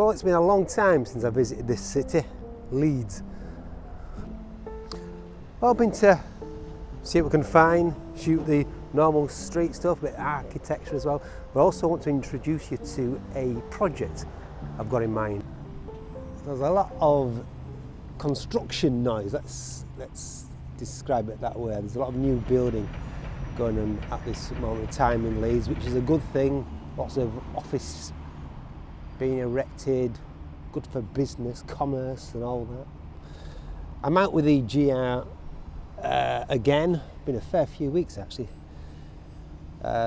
Well, it's been a long time since I visited this city, Leeds. Hoping to see what we can find, shoot the normal street stuff, a bit of architecture as well, but I also want to introduce you to a project I've got in mind. There's a lot of construction noise, let's describe it that way. There's a lot of new building going on at this moment of time in Leeds, which is a good thing. Lots of office being erected, good for business, commerce and all that. I'm out with the GR again. Been a fair few weeks actually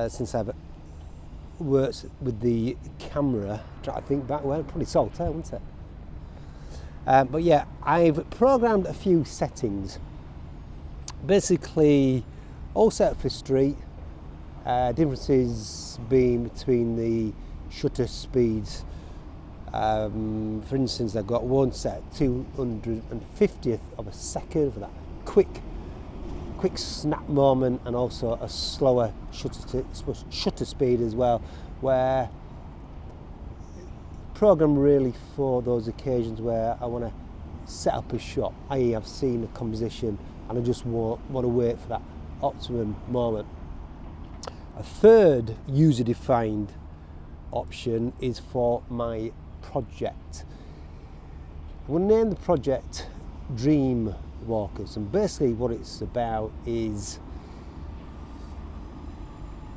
since I've worked with the camera. Try to think back, well, probably Solitaire, wasn't it? But yeah, I've programmed a few settings. Basically, all set for street. Differences being between the shutter speeds. For instance, I've got one set 250th of a second for that quick snap moment, and also a slower shutter speed as well, where program really for those occasions where I want to set up a shot, i.e. I've seen a composition and I just want to wait for that optimum moment. A third user-defined option is for my project. I'm going to name the project Dream Walkers, and basically what it's about is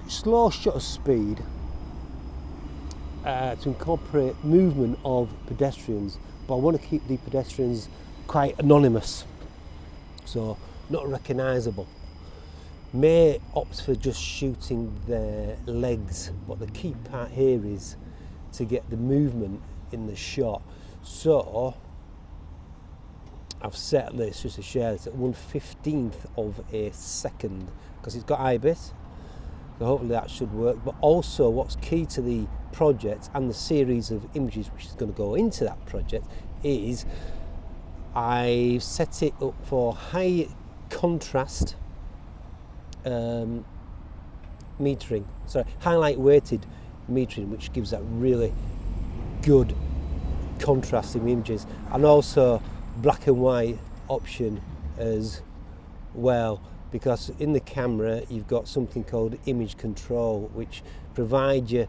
slow shutter speed to incorporate movement of pedestrians, but I want to keep the pedestrians quite anonymous, so not recognisable. May opt for just shooting their legs, but the key part here is to get the movement in the shot. So I've set this, just to share this, at 1/15th of a second, because it's got IBIS, so hopefully that should work. But also what's key to the project and the series of images which is going to go into that project is I've set it up for high contrast metering, highlight weighted metering, which gives that really good contrasting images, and also black and white option as well, because in the camera you've got something called image control, which provides you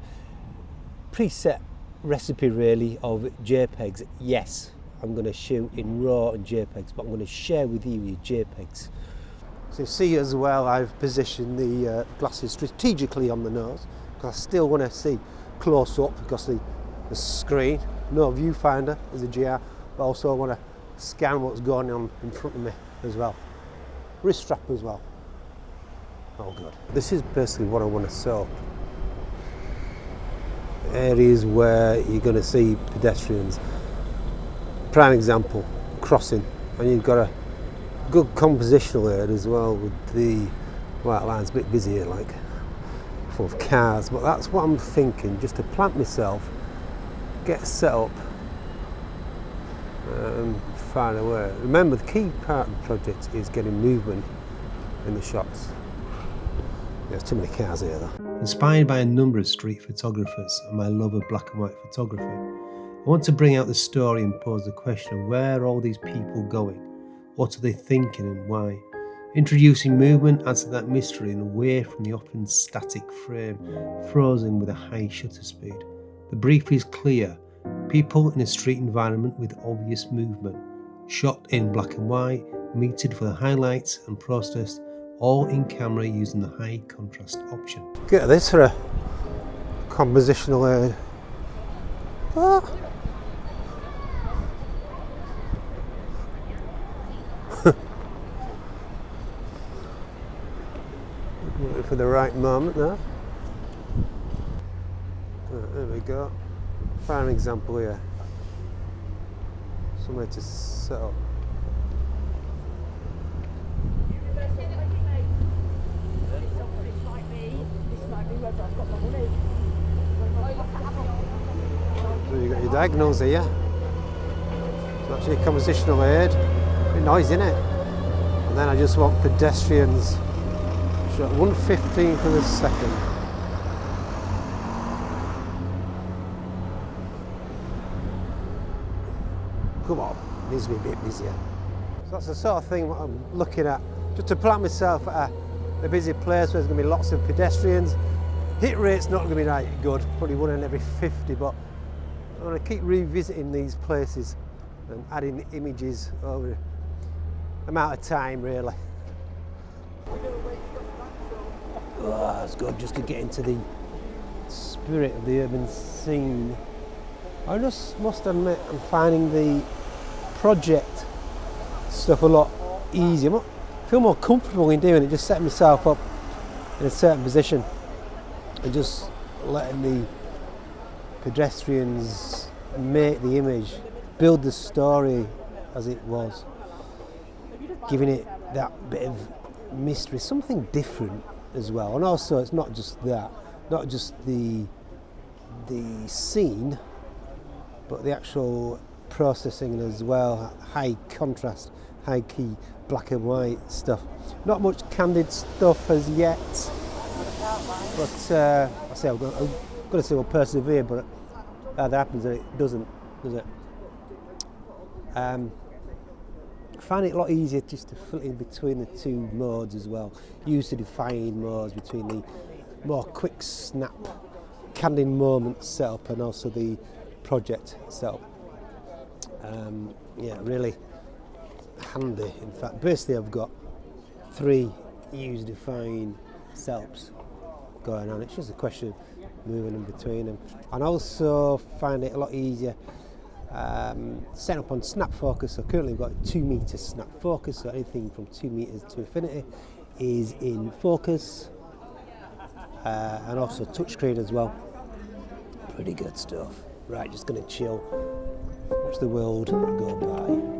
preset recipe really of JPEGs. Yes, I'm going to shoot in RAW and JPEGs, but I'm going to share with you your JPEGs. So you see as well, I've positioned the glasses strategically on the nose, because I still want to see close up, because the screen, no viewfinder is a GR, but also I want to scan what's going on in front of me as well. Wrist strap as well. Oh good. This is basically what I want to show. Areas where you're going to see pedestrians. Prime example, crossing, and you've got a good compositional area as well with the white lines. A bit busy here, like full of cars, but that's what I'm thinking, just to plant myself, get set up, find a way. Remember, the key part of the project is getting movement in the shots. There's too many cars here though. Inspired by a number of street photographers and my love of black and white photography, I want to bring out the story and pose the question of where are all these people going? What are they thinking and why? Introducing movement adds to that mystery and away from the often static frame, frozen with a high shutter speed. The brief is clear: people in a street environment with obvious movement, shot in black and white, metered for the highlights and processed all in camera using the high contrast option. Get this for a compositional aid. Waiting for the right moment now. There we go. Prime example here. Somewhere to set up. So you got your diagonals here. It's actually a compositional aid. A bit noisy, isn't it? And then I just want pedestrians. So at 1/15th of a second. come on, it needs to be a bit busier. So that's the sort of thing what I'm looking at, just to plant myself at a busy place where there's going to be lots of pedestrians. Hit rate's not going to be that good, probably 1 in every 50, but I'm going to keep revisiting these places and adding images over the amount of time, really. Oh, it's good just to get into the spirit of the urban scene. I just must admit I'm finding the project stuff a lot easier. I feel more comfortable in doing it, just setting myself up in a certain position and just letting the pedestrians make the image, build the story as it was, giving it that bit of mystery, something different as well. And also it's not just that, not just the scene, but the actual processing as well, high contrast, high key, black and white stuff. Not much candid stuff as yet, but I say I'm going to say we'll persevere, but that happens and it doesn't, does it? I find it a lot easier just to fill in between the two modes as well. Used to define modes between the more quick snap, candid moment setup and also the project setup. Yeah, really handy. In fact, basically I've got 3 use define setups going on. It's just a question of moving in between them. And I also find it a lot easier setting up on snap focus. So currently we've got 2 meter snap focus, so anything from 2 meters to infinity is in focus, and also touchscreen as well. Pretty good stuff. Right, just gonna chill, watch the world go by.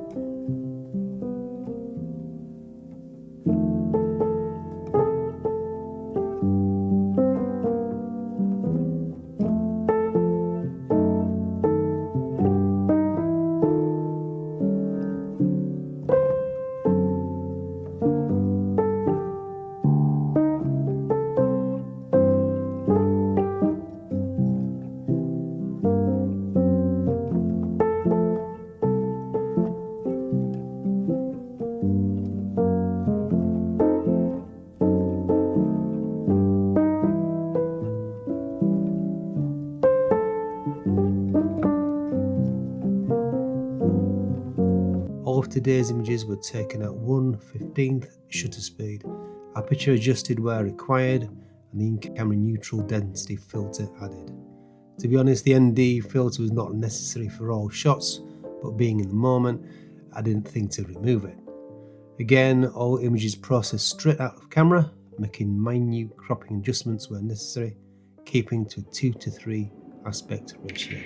All of today's images were taken at 1/15th shutter speed, aperture adjusted where required, and the in-camera neutral density filter added. To be honest, the ND filter was not necessary for all shots, but being in the moment, I didn't think to remove it. Again, all images processed straight out of camera, making minute cropping adjustments where necessary, keeping to a 2:3 aspect ratio.